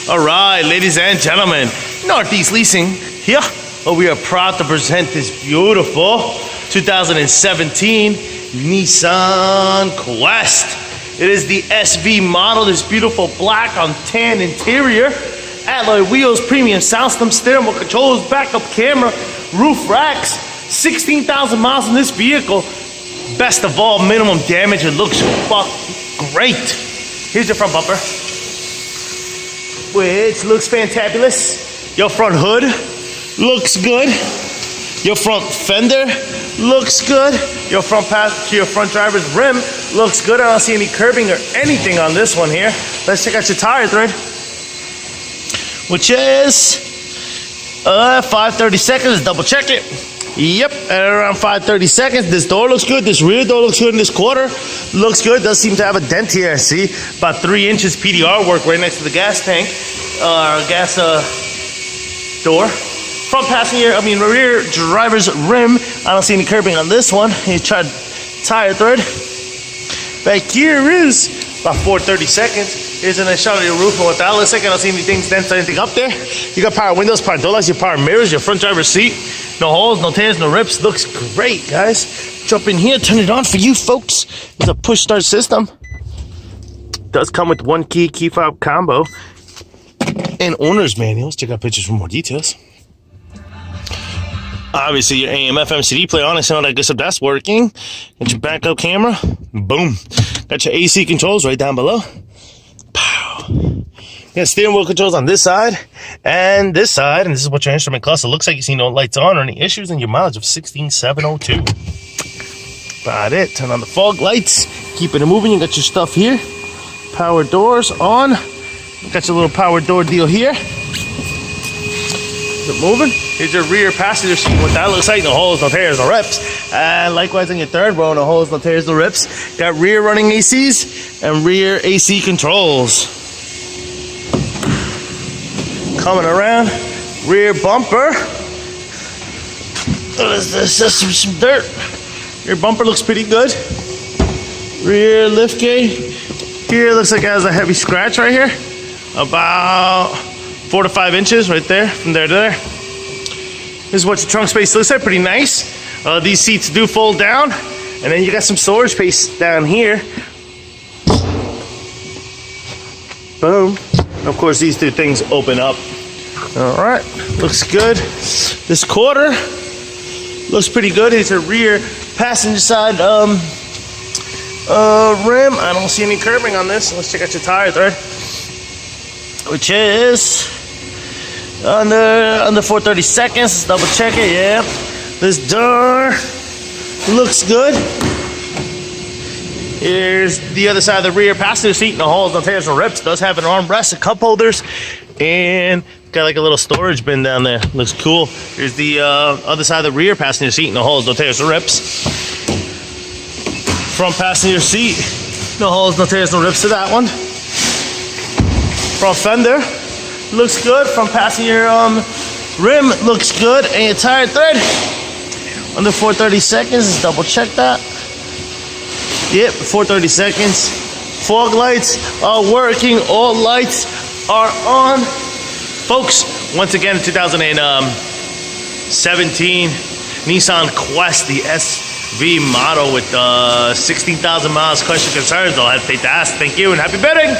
All right, ladies and gentlemen, Northeast Leasing here. We are proud to present this beautiful 2017 Nissan Quest. It is the SV model, this beautiful black on tan interior, alloy wheels, premium sound system, steering wheel controls, backup camera, roof racks, 16,000 miles in this vehicle. Best of all, minimum damage. It looks great. Here's your front bumper, which looks fantabulous. Your front hood looks good. Your front fender looks good. Your front driver's rim looks good. I don't see any curbing or anything on this one here. Let's check out your tire thread, which is 530 seconds. Double check it. Yep, at around 530 seconds. This door looks good. This rear door looks good. And this quarter looks good. Does seem to have a dent here. See, about 3 inches PDR work right next to the gas tank, gas door. Front rear driver's rim. I don't see any curbing on this one. You tried tire thread. Back here is about 430 seconds. Here's a nice shot of your roof and what that looks like. I don't see anything, dents, anything up there. You got power windows, power door lights, your power mirrors, your front driver's seat. No holes, no tears, no rips. Looks great, guys. Jump in here, turn it on for you folks. It's a push start system. Does come with 1 key fob combo, and owner's manuals. Check out pictures for more details. Obviously, your AM, FM, CD player on. I sound like that's working. Got your backup camera. Boom. Got your AC controls right down below. Pow. You got steering wheel controls on this side and this side. And this is what your instrument cluster looks like. You see no lights on or any issues, and your mileage of 16,702. About it. Turn on the fog lights. Keeping it moving. You got your stuff here. Power doors on. Got your little power door deal here. Is it moving? Here's your rear passenger seat. What that looks like. No holes, no tears, no rips. And likewise in your third row, no holes, no tears, no rips. Got rear running ACs and rear AC controls. Coming around, rear bumper. What is this? Just some dirt. Rear bumper looks pretty good. Rear lift gate. Here looks like it has a heavy scratch right here. About 4 to 5 inches right there, from there to there. This is what your trunk space looks like, pretty nice. These seats do fold down, and then you got some storage space down here. Boom. Of course, these two things open up. All right, looks good. This quarter looks pretty good. It's a rear passenger side rim. I don't see any curbing on this. Let's check out your tire thread, which is under 430 seconds. Let's double check it. Yeah, this door looks good. Here's the other side of the rear passenger seat. No holes, no tears, no rips. Does have an armrest, a cup holders, and got like a little storage bin down there. Looks cool. Here's the other side of the rear passenger seat. No holes, no tears, no rips. Front passenger seat. No holes, no tears, no rips to that one. Front fender looks good. Front passenger rim looks good. And your tire thread under 430 seconds. Let's double check that. Yep, 430 seconds. Fog lights are working. All lights are on. Folks, once again, 2017 Nissan Quest, the SV model with 16,000 miles. Question, concerns, I'll hesitate to ask. Thank you and happy bidding.